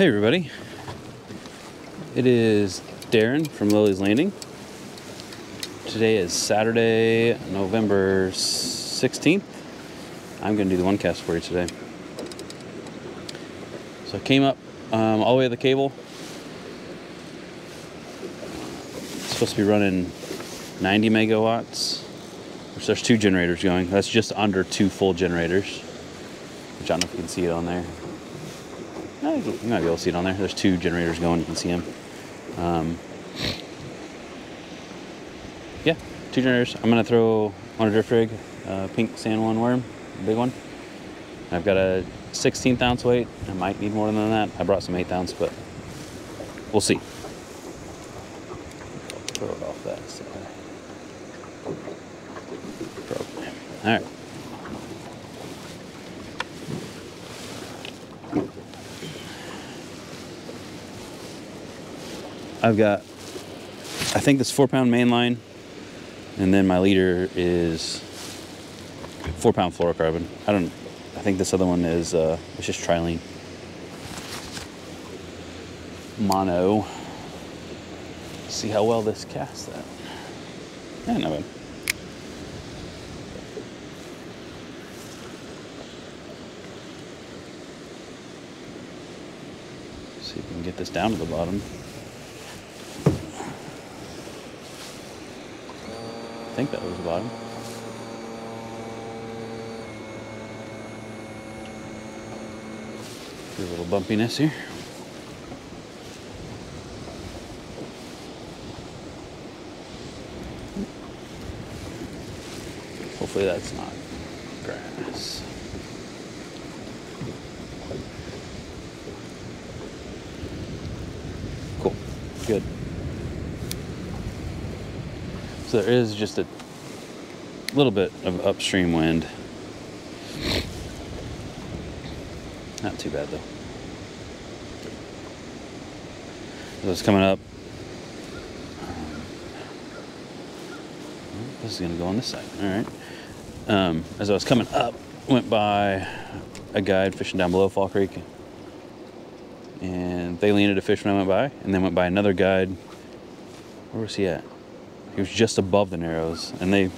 Hey everybody, it is Darin from Lilley's Landing. Today is Saturday, November 16th. I'm going to do the one cast for you today. So I came up all the way to the cable. It's supposed to be running 90 megawatts, which there's two generators going. That's just under two full generators, which I don't know if you can see it on there. You might be able to see it on there. There's two generators going. You can see them. Yeah, two generators. I'm going to throw on a drift rig, pink San Juan worm, a big one. I've got a 16th ounce weight. I might need more than that. I brought some 8th ounce, but we'll see. Throw it off that side. All right. I've got, I think this 4-pound main line, and then my leader is 4-pound fluorocarbon. I think this other one is, it's just trilene. Mono. See how well this casts that. Yeah, not bad. See if we can get this down to the bottom. I think that was the bottom. A little bumpiness here. Hopefully that's not grass. Cool. Good. So there is just a little bit of upstream wind. Not too bad though. As I was coming up, this is gonna go on this side. All right. As I was coming up, went by a guide fishing down below Fall Creek, and they landed a fish when I went by, and then went by another guide. Where was he at? He was just above the Narrows, and they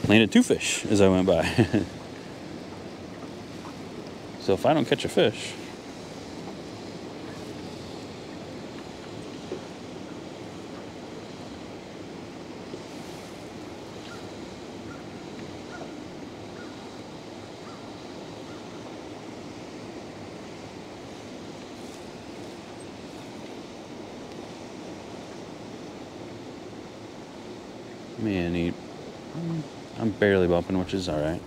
landed 2 fish as I went by. So if I don't catch a fish, man, I'm barely bumping, which is all right.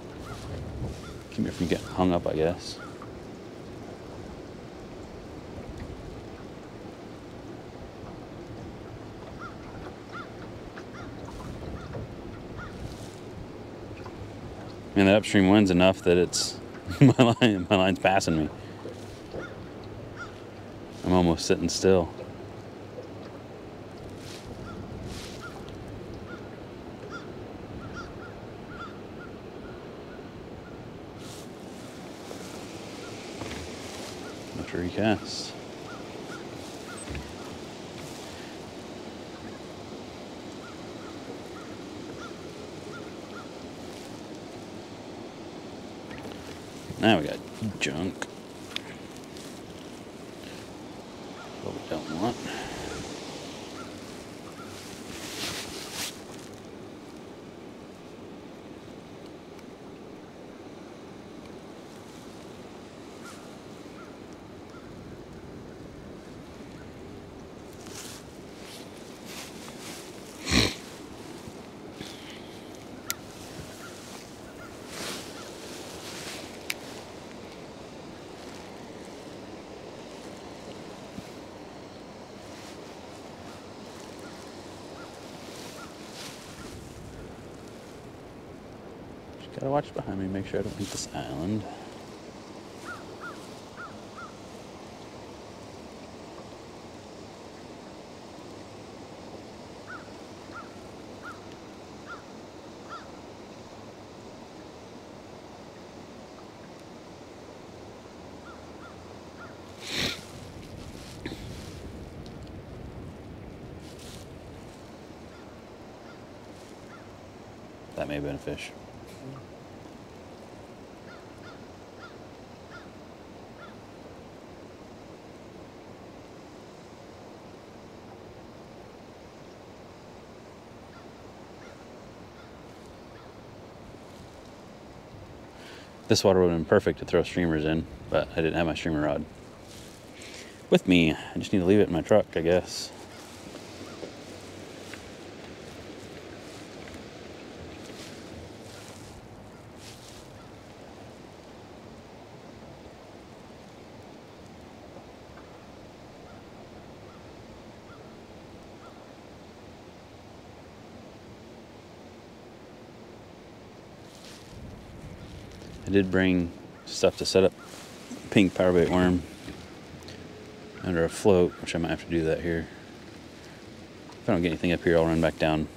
Keep me from getting hung up, I guess. Man, the upstream wind's enough that it's my line's passing me. I'm almost sitting still. Recast. Now we got junk. What we don't want. Gotta watch behind me, make sure I don't hit this island. That may have been a fish. This water would have been perfect to throw streamers in, but I didn't have my streamer rod with me. I just need to leave it in my truck, I guess. I did bring stuff to set up pink powerbait worm under a float, which I might have to do that here. If I don't get anything up here, I'll run back down.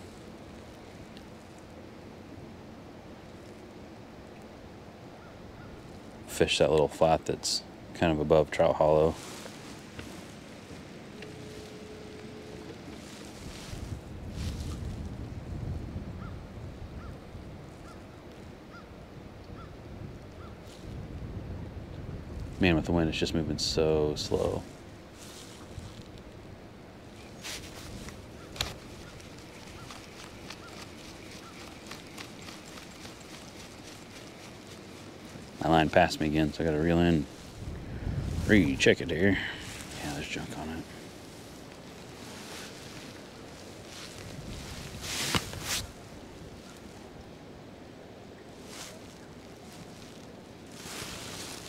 Fish that little flat that's kind of above Trout Hollow. Man, with the wind, it's just moving so slow. My line passed me again, so I gotta reel in. Recheck it here. Yeah, there's junk on it.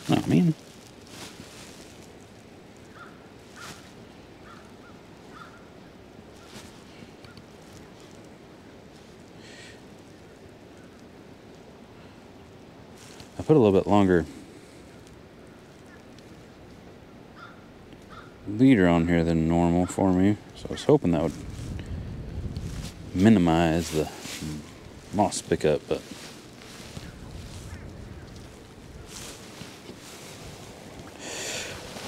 Oh, man. I put a little bit longer leader on here than normal for me, so I was hoping that would minimize the moss pickup, but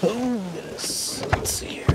oh, let's see here.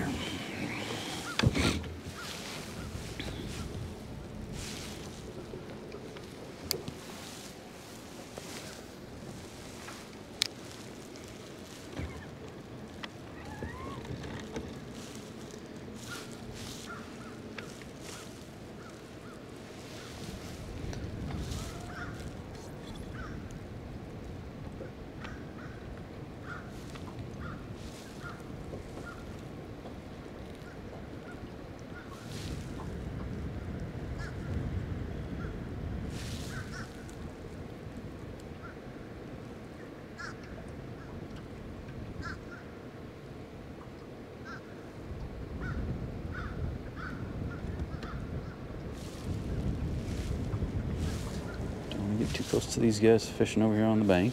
Get too close to these guys fishing over here on the bank.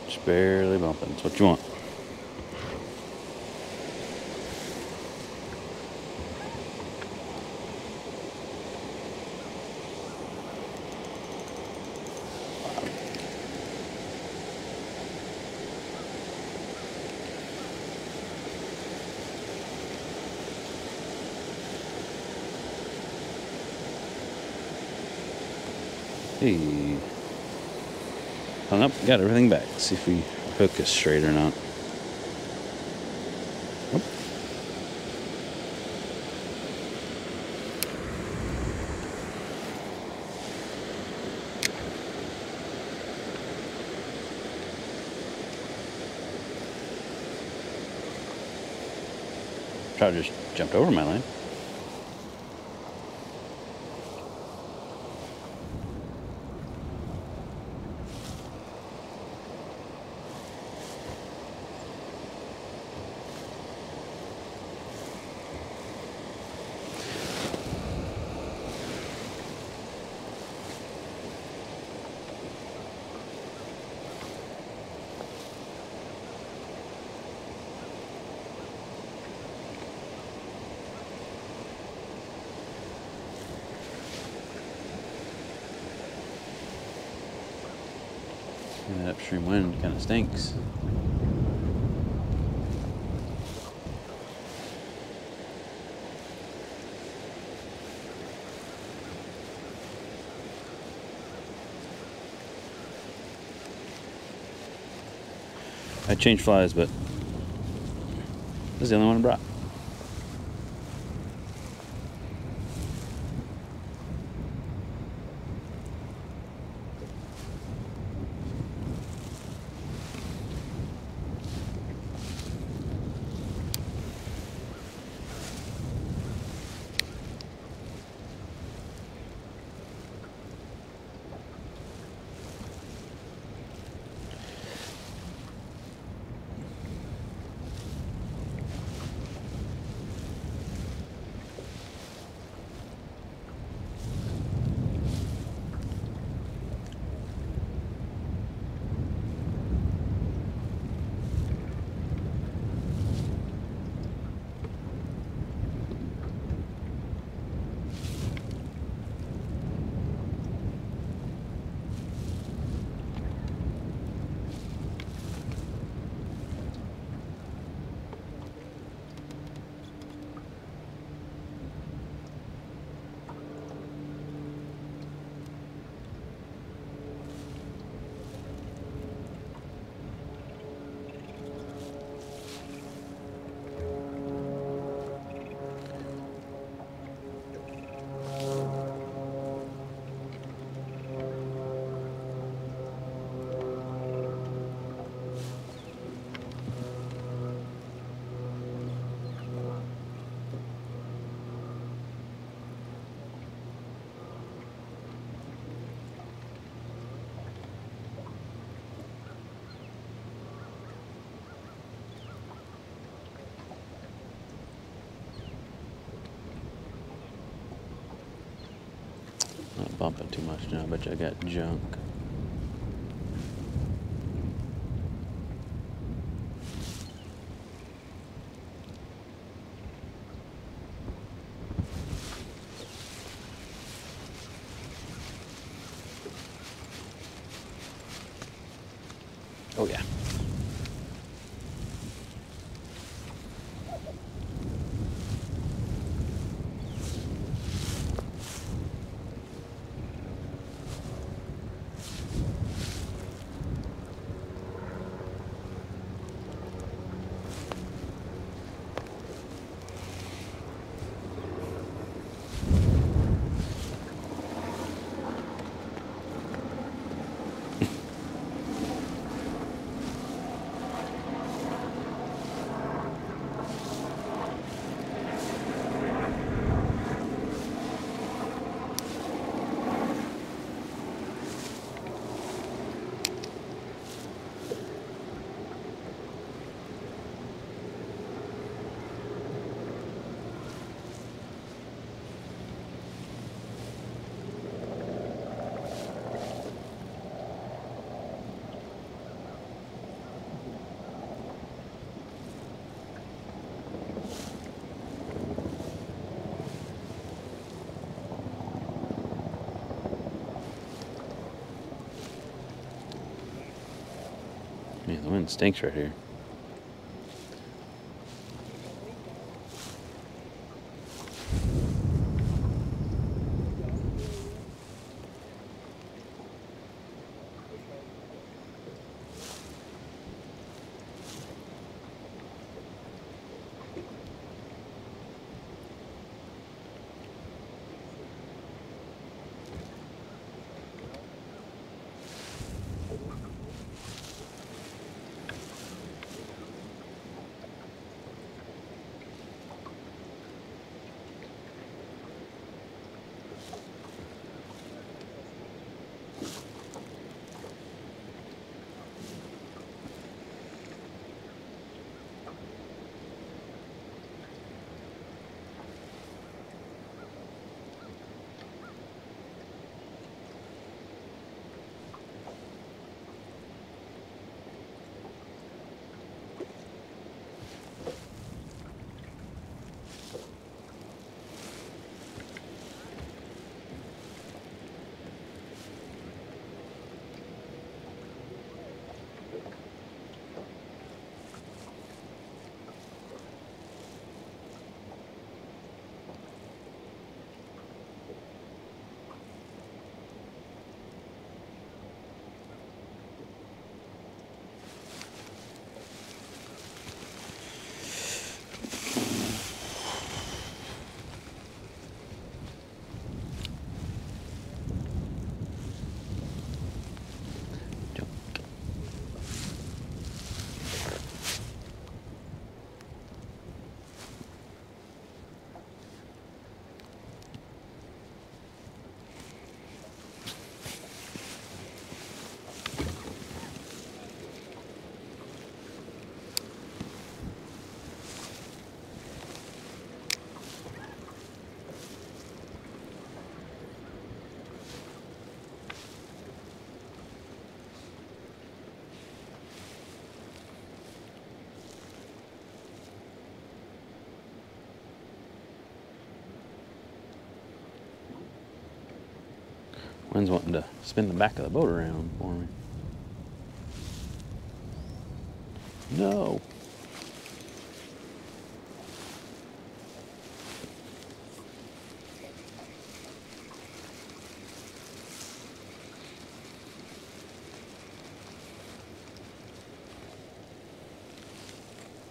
Just barely bumping. That's what you want. Hey. Hung up, got everything back. See if we hook is straight or not. Oh. Trout just jumped over my line. And that upstream wind kind of stinks. I changed flies, but this is the only one I brought. Not bumping too much now, I bet you I got junk. Oh yeah. Man, the wind stinks right here. Wind's wanting to spin the back of the boat around for me. No.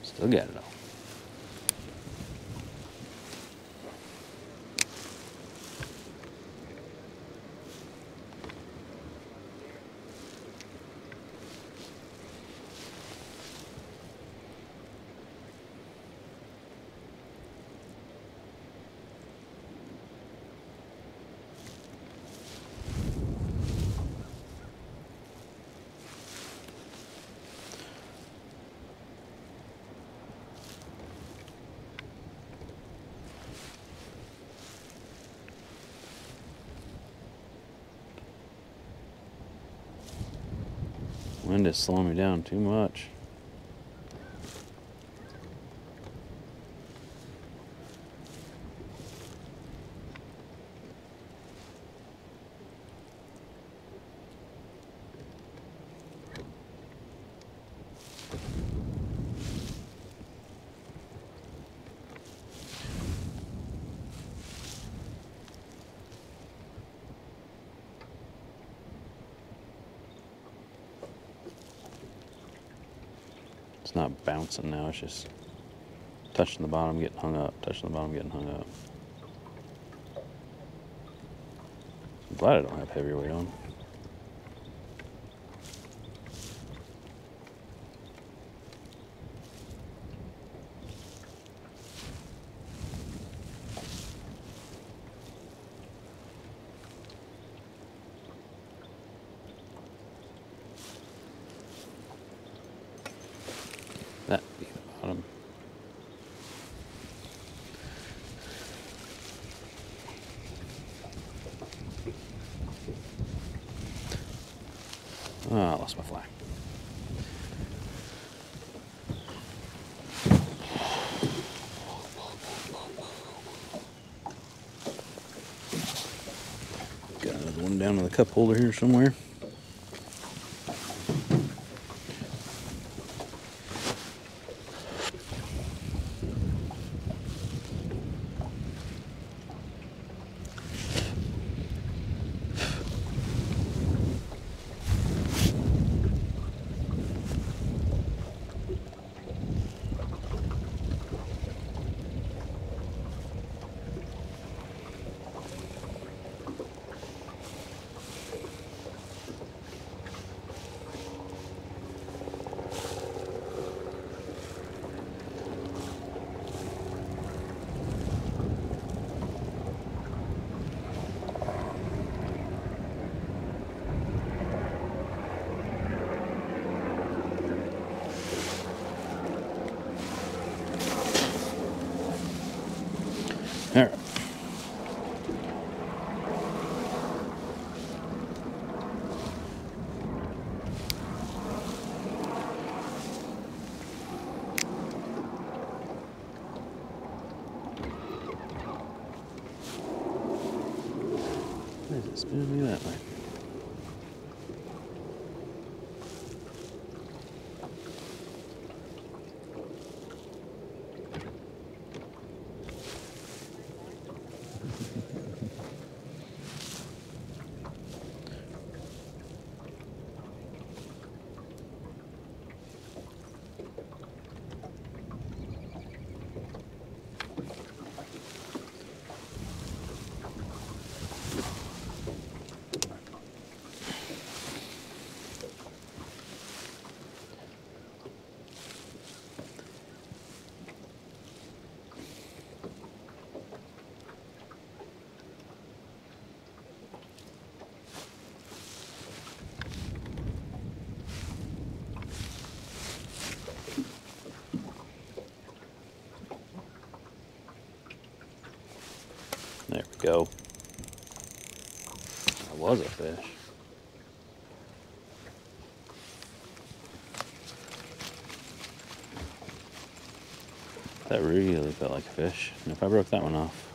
Still got it all. Wind is slowing me down too much. It's not bouncing now, it's just touching the bottom, getting hung up, touching the bottom, getting hung up. I'm glad I don't have heavy weight on. That be the bottom. Oh, I lost my fly. Got another one down in the cup holder here somewhere. All right. Why is it spinning me that way? There we go. That was a fish. That really felt like a fish. And if I broke that one off.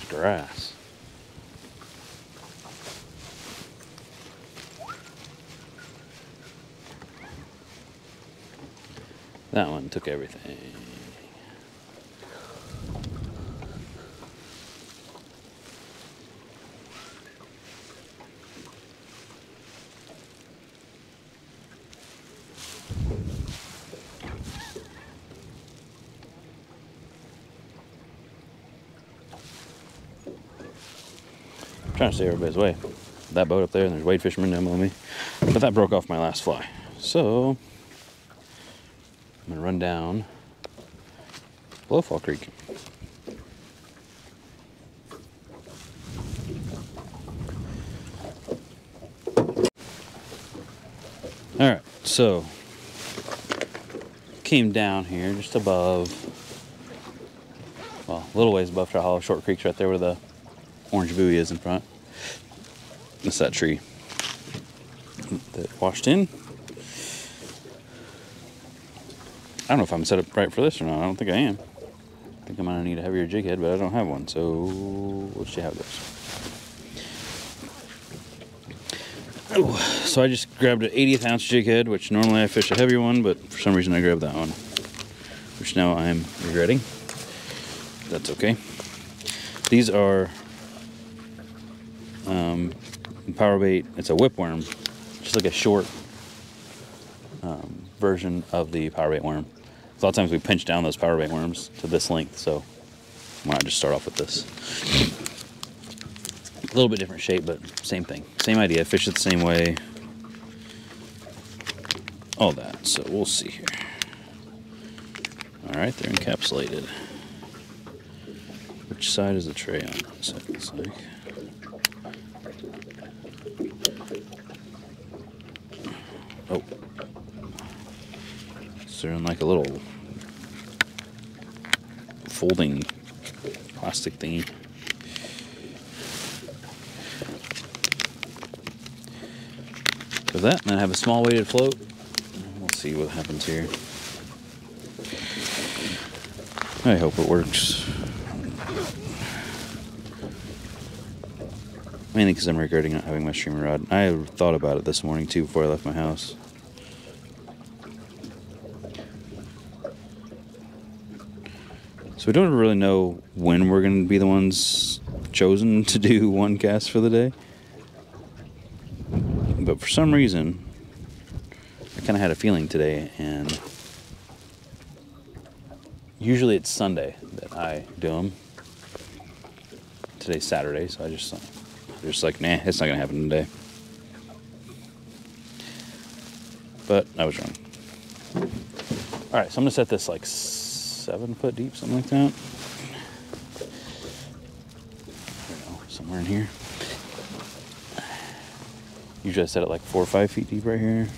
grass. That one took everything. Trying to stay everybody's way. That boat up there, and there's wade fishermen down below me. But that broke off my last fly. So I'm gonna run down Blowfall Creek. Alright, so came down here just above, well, a little ways above Trout Hollow. Short Creek's right there where the orange buoy is in front. That's that tree that washed in. I don't know if I'm set up right for this or not. I don't think I am. I think I'm gonna need a heavier jig head, but I don't have one, so let's see how it goes. Oh, so I just grabbed an 80th ounce jig head, which normally I fish a heavier one, but for some reason I grabbed that one, which now I'm regretting. That's okay. These are power bait. It's a whipworm, just like a short version of the power bait worm. A lot of times we pinch down those power bait worms to this length, so why not just start off with this? A little bit different shape, but same thing, same idea. Fish it the same way, all that. So we'll see here. All right, they're encapsulated. Which side is the tray on? That side looks like. Oh. So they're in like a little folding plastic thingy. So that, and then I have a small weighted float. We'll see what happens here. I hope it works. Mainly because I'm regretting not having my streamer rod. I thought about it this morning too before I left my house. So we don't really know when we're going to be the ones chosen to do one cast for the day. But for some reason, I kind of had a feeling today, and usually it's Sunday that I do them. Today's Saturday, so I just like, nah, it's not gonna happen today. But I was wrong. All right, so I'm gonna set this like 7 foot deep, something like that. I don't know, somewhere in here. Usually I set it like 4 or 5 feet deep right here.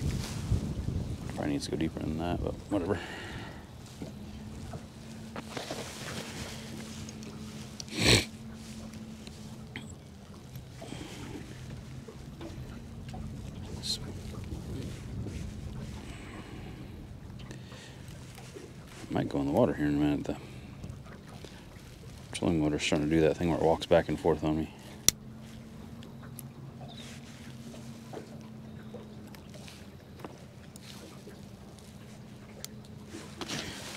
Probably needs to go deeper than that, but whatever. Might go in the water here in a minute. The trolling motor's starting to do that thing where it walks back and forth on me.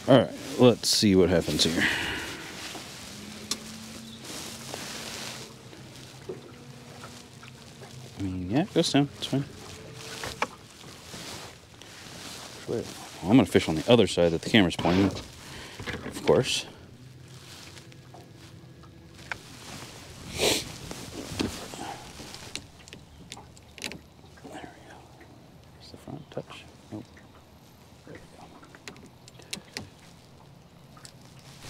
Alright, let's see what happens here. I mean, yeah, it goes down. It's fine. Well, I'm going to fish on the other side that the camera's pointing, of course. There we go. Where's the front touch? Nope. There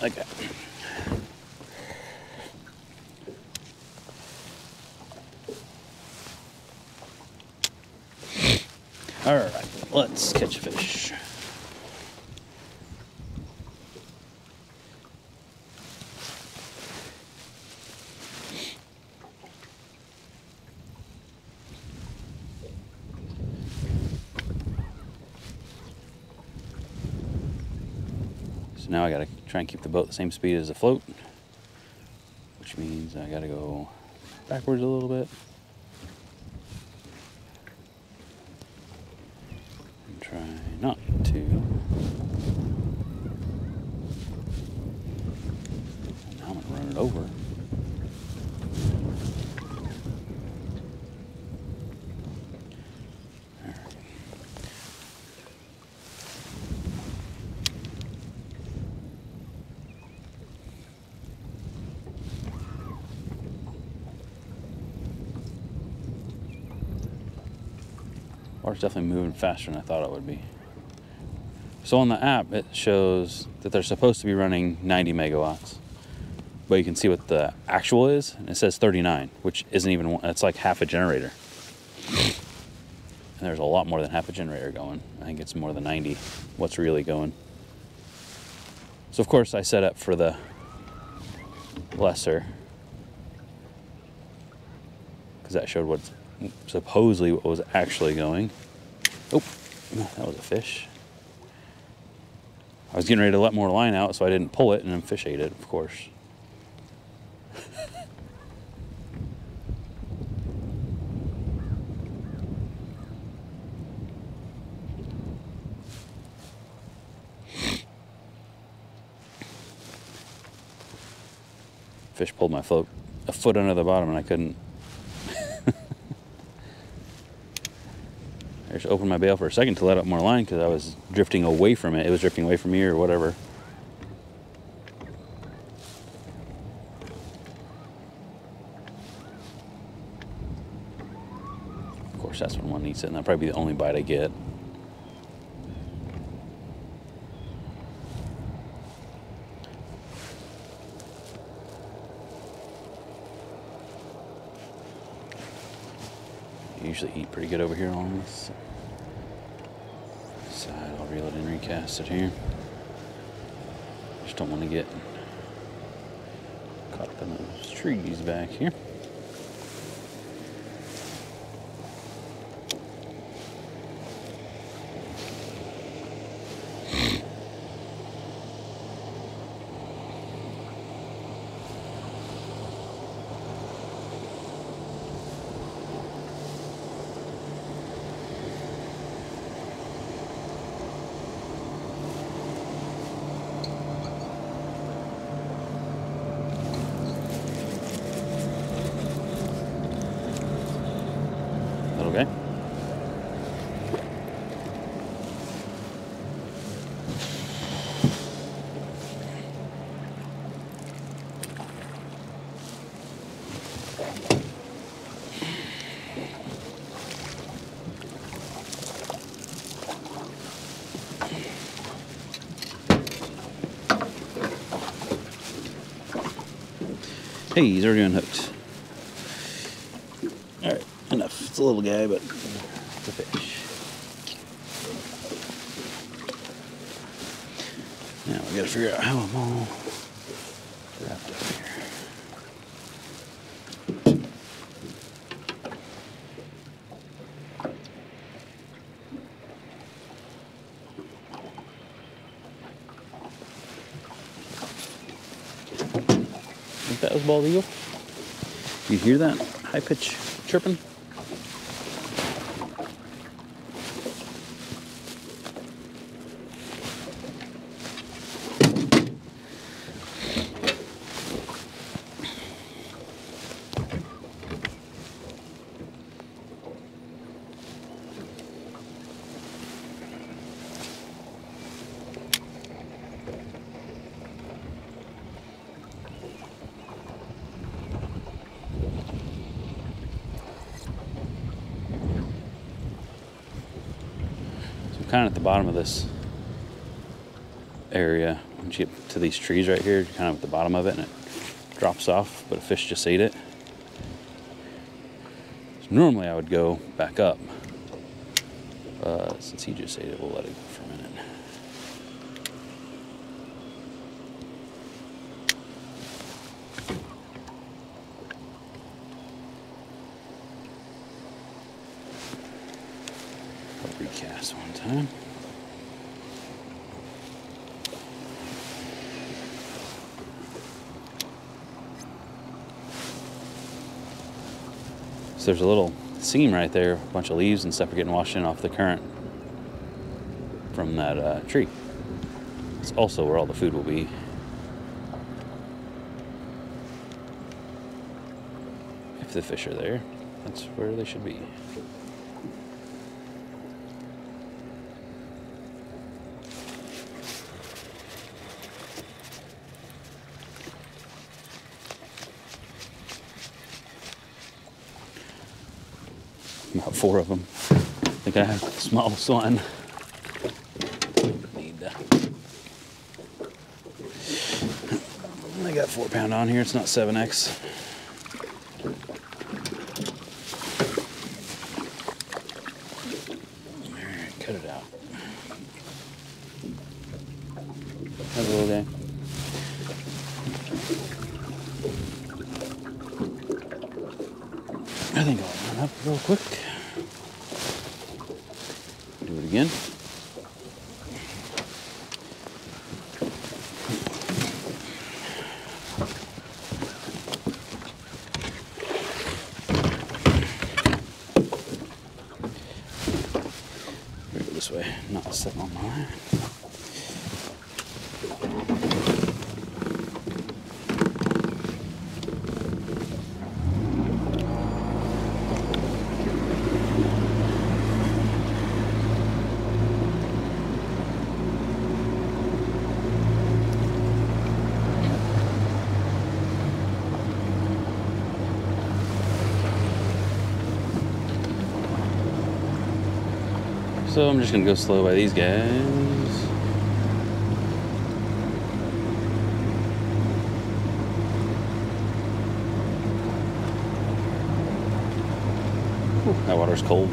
we go. Okay. Alright, let's catch a fish. So now I gotta try and keep the boat the same speed as the float, which which means I gotta go backwards a little bit. And try not to. Now I'm gonna run it over. Water's definitely moving faster than I thought it would be. So on the app, it shows that they're supposed to be running 90 megawatts. But you can see what the actual is, and it says 39, which isn't even, it's like half a generator. And there's a lot more than half a generator going. I think it's more than 90, what's really going. So of course I set up for the lesser, because that showed what's supposedly what was actually going. Oh, that was a fish. I was getting ready to let more line out, so I didn't pull it, and then fish ate it, of course. Fish pulled my float a foot under the bottom, and I couldn't. I just opened my bail for a second to let up more line because I was drifting away from it. It was drifting away from me or whatever. Of course, that's when one eats it, and that'll probably be the only bite I get. I usually eat pretty good over here on this side. I'll reel it in, recast it here. Just don't want to get caught up in those trees back here. Okay. Hey, he's already unhooked. All right, enough. It's a little guy, but it's a fish. Now we gotta figure out how I'm all wrapped up here. Think that was bald eagle? You hear that high pitch chirping? Kind of at the bottom of this area. Once you get to these trees right here, you're kind of at the bottom of it, and it drops off, but a fish just ate it. So normally I would go back up, but since he just ate it, we'll let it go for a minute. I'll recast one time. So there's a little seam right there. A bunch of leaves and stuff are getting washed in off the current from that tree. It's also where all the food will be. If the fish are there, that's where they should be. About 4 of them. I think I have the smallest one. I got 4 pound on here. It's not 7X. Alright, cut it out. How's the little guy? I think I'll run up real quick. Do it again. Go this way, not sitting on my line. So I'm just gonna go slow by these guys. Ooh, that water's cold.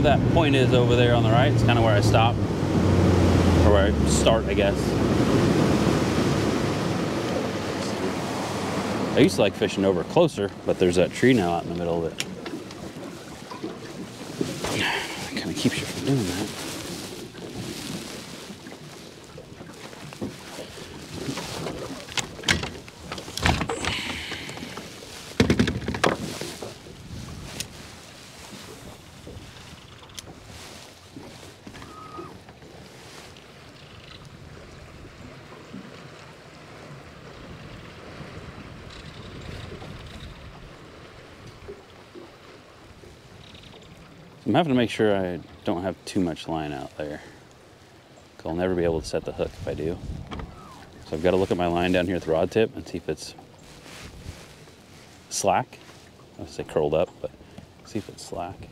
That point is over there on the right. It's kind of where I stop, or where I start, I guess. I used to like fishing over closer, but there's that tree now out in the middle of it. It kind of keeps you from doing that. I'm having to make sure I don't have too much line out there. I'll never be able to set the hook if I do. So I've got to look at my line down here at the rod tip and see if it's slack. I would say curled up, but see if it's slack.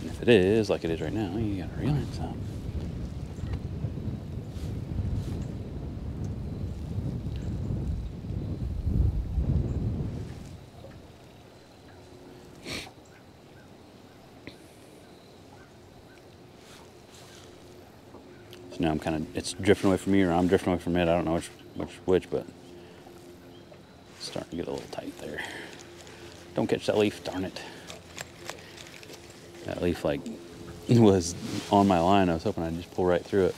And if it is, like it is right now, you got to reel in some. So now I'm kind of, it's drifting away from me, or I'm drifting away from it. I don't know which, but it's starting to get a little tight there. Don't catch that leaf, darn it. That leaf like was on my line. I was hoping I'd just pull right through it.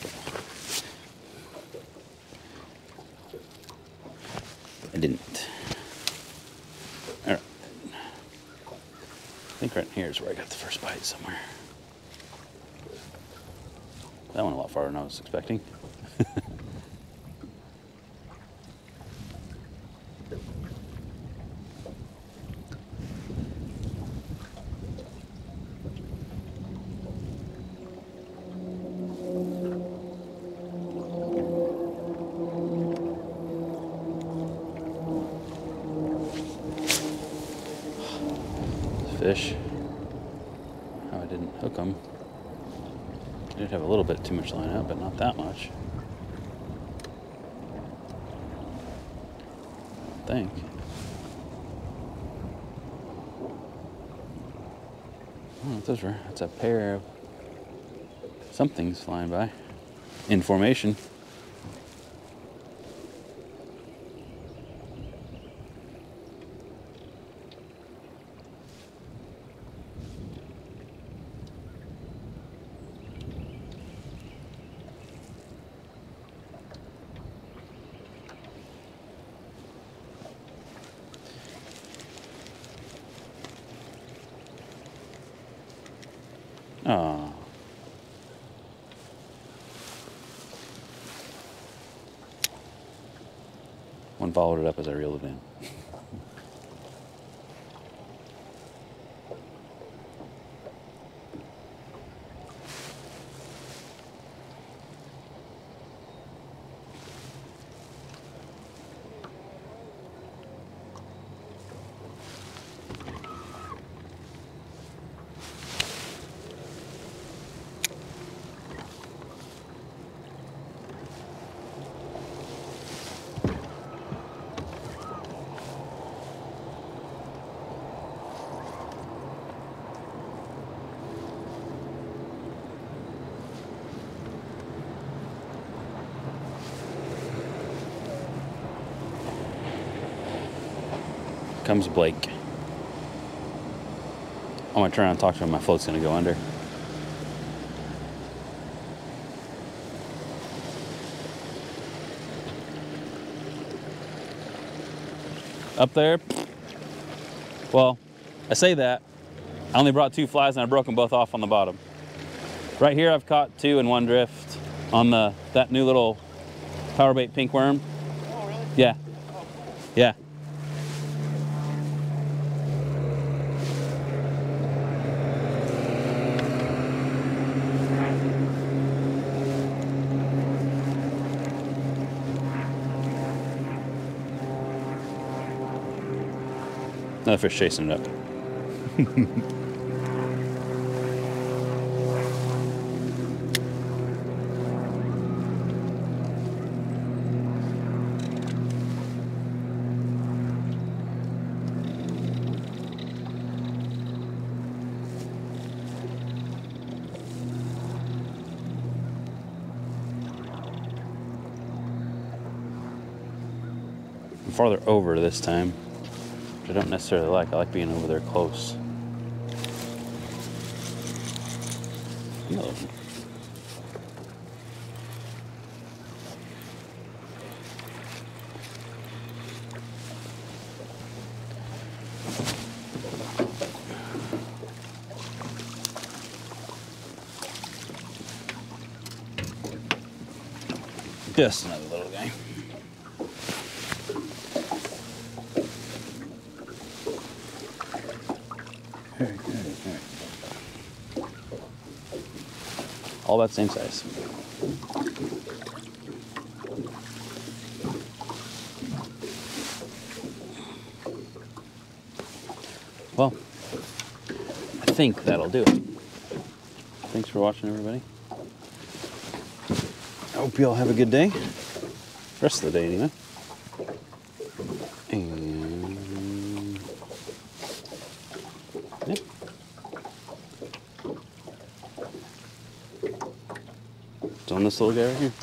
I didn't. All right. I think right here is where I got the first bite somewhere. That went a lot farther than I was expecting. Fish. How I didn't hook them. I did have a little bit too much line out, but not that much. I think. I don't know what those were. That's a pair of Something's flying by. In formation. Oh. One followed it up as I reeled it in. Comes Blake. I'm gonna turn around and talk to him. My float's gonna go under. Up there. Well, I say that. I only brought 2 flies and I broke them both off on the bottom. Right here I've caught 2 in one drift on that new little power bait pink worm. Oh, really? Yeah. Oh. Yeah. Another fish chasing it up. I'm farther over this time, which I don't necessarily like. I like being over there close. No. Just another little guy. Very good, all right. All about the same size. Well, I think that'll do it. Thanks for watching, everybody. I hope you all have a good day. Rest of the day, anyway. And yeah. It's on this little guy right here.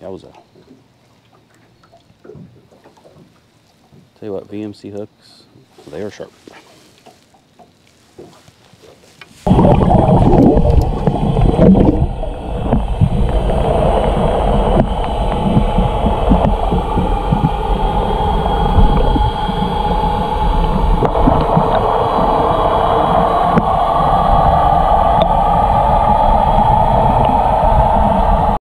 Yowza. Tell you what, VMC hooks, they are sharp.